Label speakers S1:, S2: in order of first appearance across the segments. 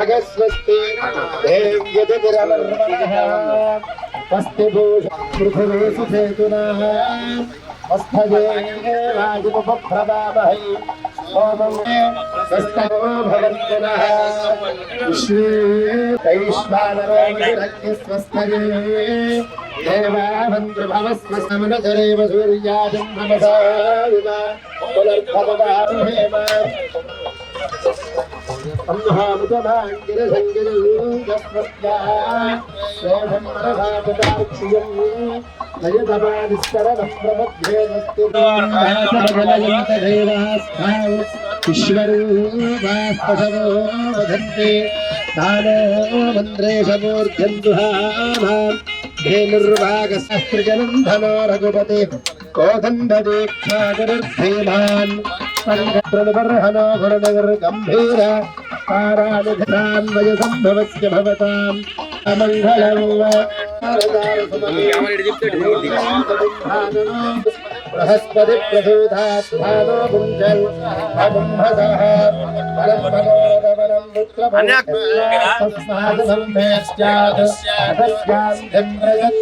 S1: भगस्वस्ति देव्यतिरमर्वणः स्वस्ति भूषपृथिवी सुचेतुनः मस्तजे वायुमुपप्रदामहै ओमं स्वस्तयो भवन्तु नः विश्वे वैश्वानरोऽग्निस्वस्तये देवावन्द्रभवस्व समनजरेव सूर्याजं नमसा विवा पुनर्भवदाहेम अम्हामुतभाङ्गिरसङ्गिरसूजस्वस्या शोभं परभापदाक्षियं नयतमानिस्तरनं प्रमध्येदस्ति नाथमजलयन्तदेवास्तां ईश्वरूपास्पशवो वदन्ति दानो मन्द्रेशमूर्ध्यन्दुहानां धेनुर्वागसहस्रजनं धनो रघुपति कोदण्डदीक्षागरुर्धीमान् संगप्रणवर्हनो गुरुनगर्गम्भीर तारानिधनान्वयसम्भवस्य भवताम् अमङ्गलम् बृहस्पति प्रसूधास्थानो भुञ्जन् अबुम्भसः परम्परोदवनं पुत्रभोस्मादसम्भेस्यात् अतस्यान्ध्यं प्रयत्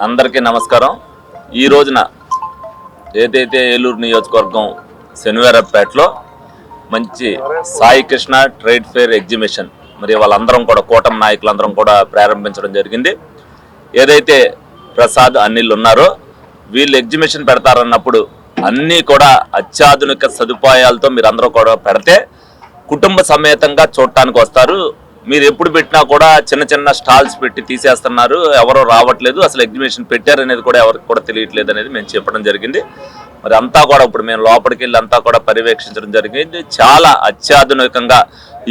S2: అందరికీ నమస్కారం. ఈ రోజున ఏదైతే ఏలూరు నియోజకవర్గం శనివారపేటలో మంచి Sai Krishna trade fair exhibition మరి వాళ్ళందరం కూడా కూటమి నాయకులందరం కూడా ప్రారంభించడం జరిగింది. ఏదైతే ప్రసాద్ అనిల్ ఉన్నారో వీళ్ళు ఎగ్జిబిషన్ పెడతారన్నప్పుడు అన్నీ కూడా అత్యాధునిక సదుపాయాలతో మీరందరూ కూడా పెడితే కుటుంబ సమేతంగా చూడటానికి వస్తారు. మీరు ఎప్పుడు పెట్టినా కూడా చిన్న చిన్న స్టాల్స్ పెట్టి తీసేస్తున్నారు, ఎవరో రావట్లేదు, అసలు ఎగ్జిబిషన్ పెట్టారనేది కూడా ఎవరికి కూడా తెలియట్లేదు అనేది మేము చెప్పడం జరిగింది. మరి అంతా కూడా ఇప్పుడు మేము లోపలికి వెళ్ళి అంతా కూడా పర్యవేక్షించడం జరిగింది. చాలా అత్యాధునికంగా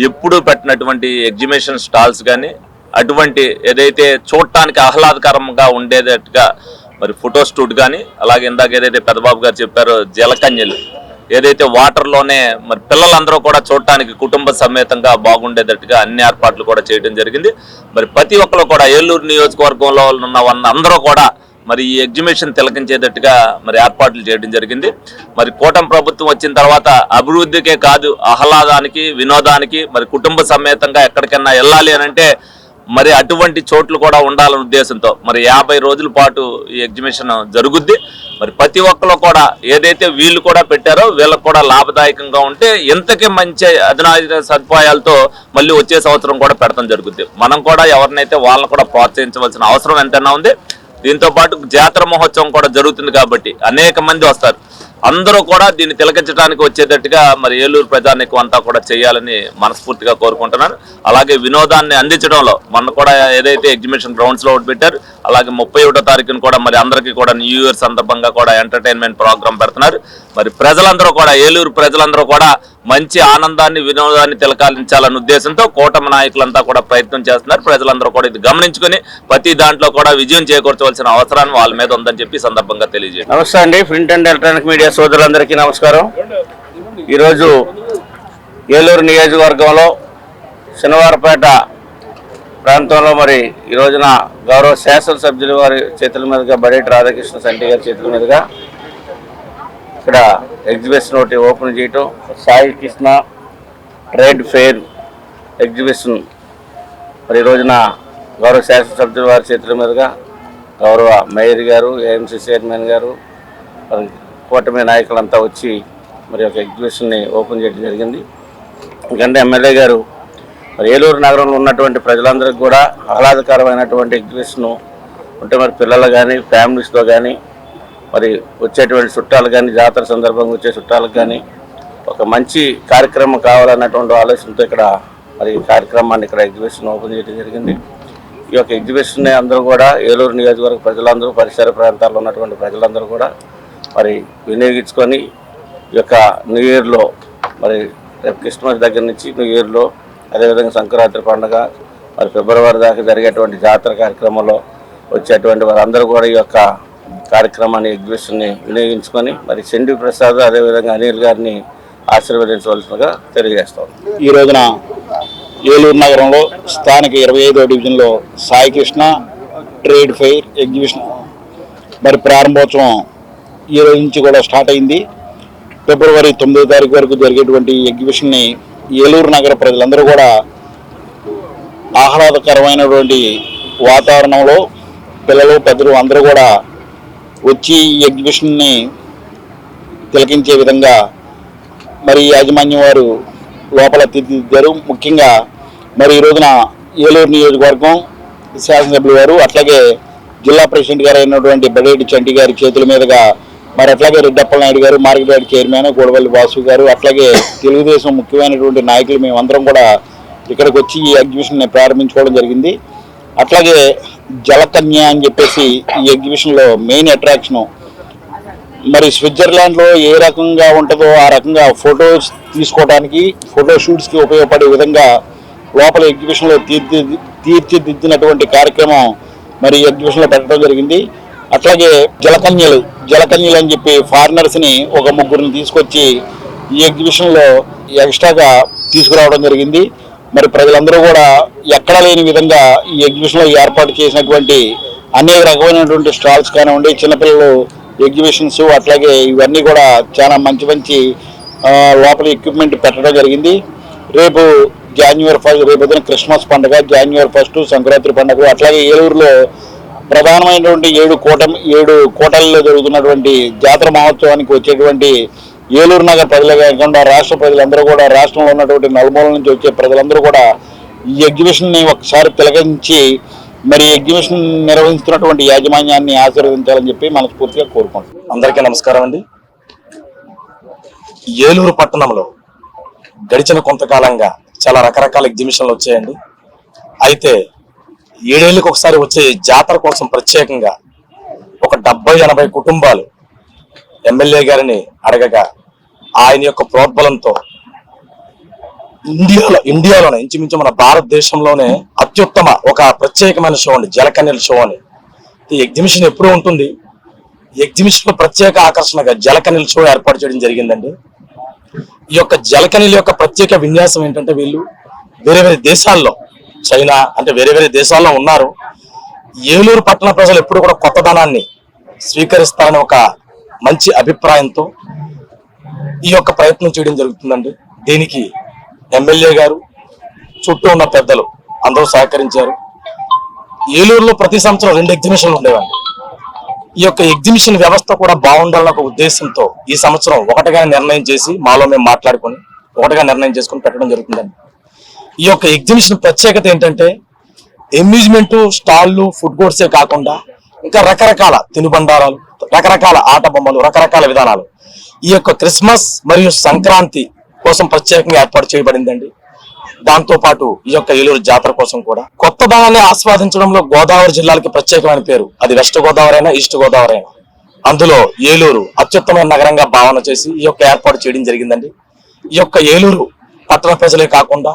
S2: ఎప్పుడు పెట్టినటువంటి ఎగ్జిబిషన్ స్టాల్స్ కానీ అటువంటి ఏదైతే చూడటానికి ఆహ్లాదకరంగా ఉండేటట్టుగా మరి ఫోటో స్టూట్ కానీ, అలాగే ఇందాక ఏదైతే పెద్దబాబు గారు చెప్పారో జలకన్యలు ఏదైతే వాటర్లోనే మరి పిల్లలందరూ కూడా చూడటానికి కుటుంబ సమేతంగా బాగుండేటట్టుగా అన్ని ఏర్పాట్లు కూడా చేయడం జరిగింది. మరి ప్రతి ఒక్కరు కూడా ఏలూరు నియోజకవర్గంలో ఉన్న అందరూ కూడా మరి ఈ ఎగ్జిబిషన్ తిలకించేటట్టుగా మరి ఏర్పాట్లు చేయడం జరిగింది. మరి కూటమి ప్రభుత్వం వచ్చిన తర్వాత అభివృద్ధికే కాదు ఆహ్లాదానికి వినోదానికి మరి కుటుంబ సమేతంగా ఎక్కడికైనా వెళ్ళాలి అని అంటే మరి అటువంటి చోట్లు కూడా ఉండాలనే ఉద్దేశంతో మరి 50 రోజుల పాటు ఈ ఎగ్జిబిషన్ జరుగుద్ది. మరి ప్రతి ఒక్కరు కూడా ఏదైతే వీళ్ళు కూడా పెట్టారో వీళ్ళకి కూడా లాభదాయకంగా ఉంటే ఇంతకీ మంచి అధునాతన సదుపాయాలతో మళ్ళీ వచ్చే సంవత్సరం కూడా పెడతాం జరుగుద్ది. మనం కూడా ఎవరినైతే వాళ్ళని కూడా ప్రోత్సహించవలసిన అవసరం ఎంతైనా ఉంది. దీంతో పాటు జాతర మహోత్సవం కూడా జరుగుతుంది కాబట్టి అనేక మంది వస్తారు. అందరూ కూడా దీన్ని తిలకించడానికి వచ్చేటట్టుగా మరి ఏలూరు ప్రజానీకం అంతా కూడా చేయాలని మనస్ఫూర్తిగా కోరుకుంటున్నాను. అలాగే వినోదాన్ని అందించడంలో మొన్న కూడా ఏదైతే ఎగ్జిబిషన్ గ్రౌండ్స్లో ఒకటి పెట్టారు, అలాగే 31వ తారీఖున కూడా మరి అందరికీ కూడా న్యూ ఇయర్ సందర్భంగా కూడా ఎంటర్టైన్మెంట్ ప్రోగ్రాం పెడుతున్నారు. మరి ప్రజలందరూ కూడా ఏలూరు ప్రజలందరూ కూడా మంచి ఆనందాన్ని వినోదాన్ని తిలకాలించాలనే ఉద్దేశంతో కూటమి నాయకులంతా కూడా ప్రయత్నం చేస్తున్నారు. ప్రజలందరూ కూడా ఇది గమనించుకుని ప్రతి దాంట్లో కూడా విజయం చేకూర్చవలసిన అవసరాన్ని వాళ్ళ మీద ఉందని చెప్పి సందర్భంగా తెలియజేయండి.
S3: నమస్తే అండి, ప్రింట్ అండ్ ఎలక్ట్రానిక్ మీడియా సోదరులందరికీ నమస్కారం. ఈరోజు ఏలూరు నియోజకవర్గంలో శనివారపేట ప్రాంతంలో మరి ఈ రోజున గౌరవ శాసనసభ్యుల వారి చేతుల మీదుగా బడేటి రాధాకృష్ణ సంటి గారి చేతుల మీదుగా ఇక్కడ ఎగ్జిబిషన్ ఒకటి ఓపెన్ చేయటం, Sai Krishna trade fair exhibition మరి ఈ రోజున గౌరవ శాసనసభ్యుల వారి చేతుల మీదుగా గౌరవ మేయర్ గారు, ఏఎంసీ చైర్మన్ గారు, మరి కూటమి నాయకులంతా వచ్చి మరి ఒక ఎగ్జిబిషన్ని ఓపెన్ చేయడం జరిగింది. ఎందుకంటే ఎమ్మెల్యే గారు మరి ఏలూరు నగరంలో ఉన్నటువంటి ప్రజలందరికీ కూడా ఆహ్లాదకరమైనటువంటి ఎగ్జిబిషను ఉంటే మరి పిల్లలు కానీ ఫ్యామిలీస్తో కానీ మరి వచ్చేటువంటి చుట్టాలు కానీ జాతర సందర్భంగా వచ్చే చుట్టాలకు కానీ ఒక మంచి కార్యక్రమం కావాలన్నటువంటి ఆలోచనతో ఇక్కడ మరి ఈ కార్యక్రమాన్ని ఇక్కడ ఎగ్జిబిషన్ ఓపెన్ చేయడం జరిగింది. ఈ యొక్క ఎగ్జిబిషన్ని అందరూ కూడా ఏలూరు నియోజకవర్గ ప్రజలందరూ పరిసర ప్రాంతాల్లో ఉన్నటువంటి ప్రజలందరూ కూడా మరి వినియోగించుకొని ఈ యొక్క న్యూ ఇయర్లో మరి రేపు క్రిస్మస్ దగ్గర నుంచి న్యూ ఇయర్లో అదేవిధంగా సంక్రాంతి పండుగ మరి ఫిబ్రవరి దాకా జరిగేటువంటి జాతర కార్యక్రమంలో వచ్చేటువంటి వారందరూ కూడా ఈ యొక్క కార్యక్రమాన్ని ఎగ్జిబిషన్ని వినియోగించుకొని మరి చండీ ప్రసాద్ అదేవిధంగా అనిల్ గారిని ఆశీర్వదించవలసిందిగా తెలియజేస్తాం.
S4: ఈ రోజున ఏలూరు నగరంలో స్థానిక 25వ డివిజన్లో Sai Krishna trade fair exhibition మరి ప్రారంభోత్సవం ఈ రోజు నుంచి కూడా స్టార్ట్ అయింది. ఫిబ్రవరి 9వ తారీఖు వరకు జరిగేటువంటి ఎగ్జిబిషన్ని ఏలూరు నగర ప్రజలందరూ కూడా ఆహ్లాదకరమైనటువంటి వాతావరణంలో పిల్లలు పెద్దలు అందరూ కూడా వచ్చి ఈ ఎగ్జిబిషన్ని తిలకించే విధంగా మరి యాజమాన్యం వారు లోపల తీర్చిదిద్దారు. ముఖ్యంగా మరి ఈ రోజున ఏలూరు నియోజకవర్గం శాసనసభ్యులు వారు అట్లాగే జిల్లా ప్రెసిడెంట్ గారు అయినటువంటి బడేటి చంటి గారి చేతుల మీదుగా మరి అట్లాగే రెడ్డప్పల నాయుడు గారు, మార్కెట్ చైర్మన్ గోడవల్లి వాసు గారు, అట్లాగే తెలుగుదేశం ముఖ్యమైనటువంటి నాయకులు మేమందరం కూడా ఇక్కడికి వచ్చి ఈ ఎగ్జిబిషన్ని ప్రారంభించుకోవడం జరిగింది. అట్లాగే జలకన్య అని చెప్పేసి ఈ ఎగ్జిబిషన్లో మెయిన్ అట్రాక్షను మరి స్విట్జర్లాండ్లో ఏ రకంగా ఉంటుందో ఆ రకంగా ఫొటోస్ తీసుకోవడానికి ఫోటో షూట్స్కి ఉపయోగపడే విధంగా లోపల ఎగ్జిబిషన్లో తీర్చిదిద్దినటువంటి కార్యక్రమం మరి ఎగ్జిబిషన్లో పెట్టడం జరిగింది. అట్లాగే జలకన్యలు అని చెప్పి ఫారినర్స్ని ఒక 3 తీసుకొచ్చి ఈ ఎగ్జిబిషన్లో ఎక్స్ట్రాగా తీసుకురావడం జరిగింది. మరి ప్రజలందరూ కూడా ఎక్కడ లేని విధంగా ఈ ఎగ్జిబిషన్లో ఏర్పాటు చేసినటువంటి అనేక రకమైనటువంటి స్టాల్స్ కానివ్వండి, చిన్నపిల్లలు ఎగ్జిబిషన్స్, అట్లాగే ఇవన్నీ కూడా చాలా మంచి లోపల ఎక్విప్మెంట్ పెట్టడం జరిగింది. రేపు జనవరి 1 రేపు క్రిస్మస్ పండుగ, జనవరి 1 సంక్రాంతి పండుగ, అట్లాగే ఏలూరులో ప్రధానమైనటువంటి 7 కోటలలో జరుగుతున్నటువంటి జాతర మహోత్సవానికి వచ్చేటువంటి ఏలూరు నగర ప్రజలే కాకుండా రాష్ట్ర ప్రజలందరూ కూడా, రాష్ట్రంలో ఉన్నటువంటి నలుమూల నుంచి వచ్చే ప్రజలందరూ కూడా ఈ ఎగ్జిబిషన్ని ఒకసారి తిలకించి మరి ఎగ్జిబిషన్ నిర్వహిస్తున్నటువంటి యాజమాన్యాన్ని ఆశీర్వదించాలని చెప్పి మనస్ఫూర్తిగా కోరుకుంటున్నాం.
S5: అందరికీ నమస్కారం అండి. ఏలూరు పట్టణంలో గడిచిన కొంతకాలంగా చాలా రకరకాల ఎగ్జిబిషన్లు వచ్చాయండి. అయితే 7 ఏళ్ళకి ఒకసారి వచ్చే జాతర కోసం ప్రత్యేకంగా ఒక 70-80 కుటుంబాలు ఎమ్మెల్యే గారిని అడగగా ఆయన యొక్క ప్రోద్బలంతో ఇండియాలోనే ఇంచుమించు మన భారతదేశంలోనే అత్యుత్తమ ఒక ప్రత్యేకమైన షో అండి జలకన్యల షో అని. ఈ ఎగ్జిబిషన్ ఎప్పుడూ ఉంటుంది. ఎగ్జిబిషన్ లో ప్రత్యేక ఆకర్షణగా జలకన్యల షో ఏర్పాటు చేయడం జరిగిందండి. ఈ యొక్క జలకన్యల యొక్క ప్రత్యేక విన్యాసం ఏంటంటే వీళ్ళు వేరే వేరే దేశాల్లో, చైనా అంటే వేరే దేశాల్లో ఉన్నారు. ఏలూరు పట్టణ ప్రజలు ఎప్పుడు కూడా కొత్తదనాన్ని స్వీకరిస్తారని ఒక మంచి అభిప్రాయంతో ఈ యొక్క ప్రయత్నం చేయడం జరుగుతుందండి. దీనికి ఎమ్మెల్యే గారు, చుట్టూ ఉన్న పెద్దలు అందరూ సహకరించారు. ఏలూరులో ప్రతి సంవత్సరం 2 ఎగ్జిబిషన్లు ఉండేవండి. ఈ యొక్క ఎగ్జిబిషన్ వ్యవస్థ కూడా బాగుండాలన్న ఒక ఉద్దేశంతో ఈ సంవత్సరం ఒకటిగా నిర్ణయం చేసి మాలో మేము మాట్లాడుకొని ఒకటిగా నిర్ణయం చేసుకుని పెట్టడం జరుగుతుందండి. ఈ యొక్క ఎగ్జిబిషన్ ప్రత్యేకత ఏంటంటే అమ్యూజ్మెంట్ స్టాళ్ళు, ఫుడ్ కోర్ట్సే కాకుండా ఇంకా రకరకాల తినుబండారాలు, రకరకాల ఆట బొమ్మలు, రకరకాల విధానాలు ఈ యొక్క క్రిస్మస్ మరియు సంక్రాంతి కోసం ప్రత్యేకంగా ఏర్పాటు చేయబడిందండి. దాంతో పాటు ఈ యొక్క ఏలూరు జాతర కోసం కూడా కొత్తదనాన్ని ఆస్వాదించడంలో గోదావరి జిల్లాలకి ప్రత్యేకమైన పేరు. అది వెస్ట్ గోదావరి అయినా, ఈస్ట్ గోదావరి అయినా, అందులో ఏలూరు అత్యుత్తమైన నగరంగా భావన చేసి ఈ యొక్క ఏర్పాటు చేయడం జరిగిందండి. ఈ యొక్క ఏలూరు పట్టణ ప్రజలే కాకుండా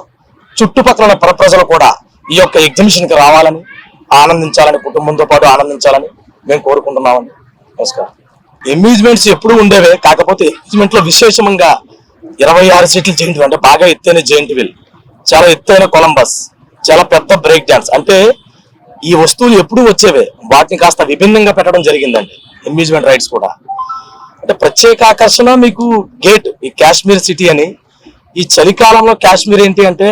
S5: చుట్టుపక్కల ప్రజలు కూడా ఈ యొక్క ఎగ్జిబిషన్ కి రావాలని, ఆనందించాలని, కుటుంబంతో పాటు ఆనందించాలని మేము కోరుకుంటున్నామండి. నమస్కారం. అమ్యూజ్మెంట్స్ ఎప్పుడు ఉండేవే, కాకపోతే అమ్యూజ్మెంట్ లో విశేషంగా 26 సీట్లు జైంట్ వీల్, అంటే బాగా ఎత్తైన జైంట్ వీల్, చాలా ఎత్తైన కొలంబస్, చాలా పెద్ద బ్రేక్ డాన్స్, అంటే ఈ వస్తువులు ఎప్పుడు వచ్చేవే, వాటిని కాస్త విభిన్నంగా పెట్టడం జరిగిందండి. అమ్యూజ్మెంట్ రైడ్స్ కూడా అంటే ప్రత్యేక ఆకర్షణ మీకు గేట్, ఈ కాశ్మీర్ సిటీ అని. ఈ చలికాలంలో కాశ్మీర్ ఏంటి అంటే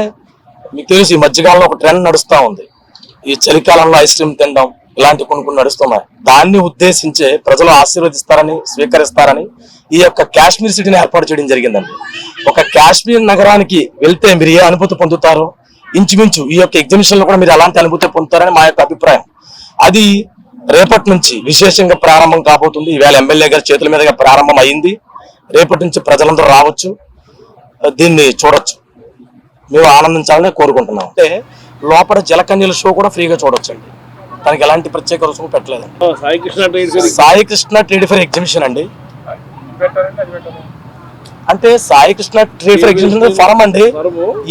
S5: మీకు తెలుసు, ఈ మధ్యకాలంలో ఒక ట్రెండ్ నడుస్తూ ఉంది. ఈ చలికాలంలో ఐస్ క్రీమ్ తినడం ఇలాంటి కొన్ని నడుస్తున్నాయి. దాన్ని ఉద్దేశించే ప్రజలు ఆశీర్వదిస్తారని, స్వీకరిస్తారని ఈ యొక్క కాశ్మీర్ సిటీని ఏర్పాటు చేయడం జరిగిందండి. ఒక కాశ్మీర్ నగరానికి వెళ్తే మీరు ఏ అనుభూతి పొందుతారో ఇంచుమించు ఈ యొక్క ఎగ్జిబిషన్ లో కూడా మీరు అలాంటి అనుభూతి పొందుతారని మా యొక్క అభిప్రాయం. అది రేపటి నుంచి విశేషంగా ప్రారంభం కాబోతుంది. ఈవేళ ఎమ్మెల్యే గారి చేతుల మీదుగా ప్రారంభం అయింది. రేపటి నుంచి ప్రజలందరూ రావచ్చు, దీన్ని చూడొచ్చు. మేము ఆనందించాలని కోరుకుంటున్నాం. అంటే లోపల జలకన్యల షో కూడా ఫ్రీగా చూడొచ్చు అండి. దానికి ఎలాంటి ప్రత్యేక రుసుము పెట్టలేదు. Sai Krishna trade fair exhibition అండి. అంటే Sai Krishna trade fair exhibition forum అండి.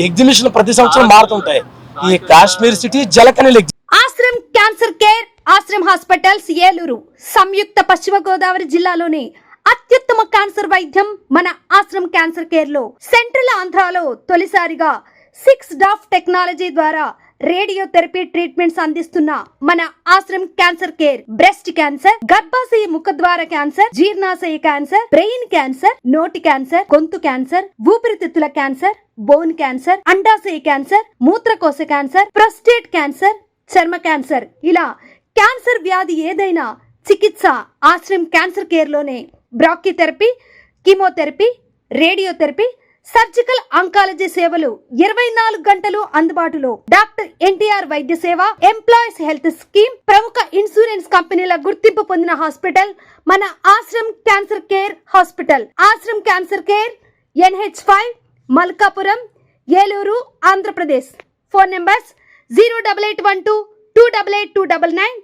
S5: ఎగ్జిబిషన్ ప్రతి సంవత్సరం మారుతుంటాయి. ఈ కాశ్మీర్ సిటీ జలకన్యల
S6: Ashram cancer care, Ashram hospitals Eluru సంయుక్త పశ్చిమ గోదావరి జిల్లాలోని అత్యుత్తమ క్యాన్సర్ వైద్యం మన ఆశ్రమ్ క్యాన్సర్ కేర్ లో సెంట్రల్ ఆంధ్రాలో తొలిసారిగా 6 డాఫ్ టెక్నాలజీ ద్వారా రేడియోథెరపీ ట్రీట్మెంట్స్ అందిస్తున్న మన Ashram cancer care breast cancer, గర్భాశయ ముఖద్వార క్యాన్సర్, జీర్ణాశయ క్యాన్సర్, బ్రెయిన్ క్యాన్సర్, నోటి క్యాన్సర్, గొంతు క్యాన్సర్, ఊపిరితిత్తుల క్యాన్సర్, బోన్ క్యాన్సర్, అండాశయ క్యాన్సర్, మూత్రకోశ క్యాన్సర్, ప్రొస్టేట్ క్యాన్సర్, చర్మ క్యాన్సర్, ఇలా క్యాన్సర్ వ్యాధి ఏదైనా చికిత్స ఆశ్రమ్ క్యాన్సర్ కేర్ లోనే. బ్రాక్కిథెరపీ, కీమోథెరపీ, రేడియోథెరపీ, సర్జికల్ ఆంకాలజీ సేవలు 24 గంటలు అందుబాటులో. డాక్టర్ ఎన్టీఆర్ వైద్య సేవ, ఎంప్లాయీస్ హెల్త్ స్కీమ్, ప్రముఖ ఇన్సూరెన్స్ కంపెనీల గుర్తింపు పొందిన హాస్పిటల్ మన Ashram cancer care hospital. Ashram cancer care, NH5, Malkapuram, Eluru, Andhra Pradesh. Phone numbers 08812 288 299,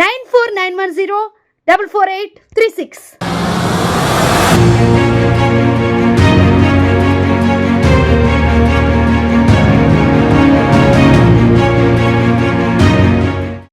S6: 94910 44836.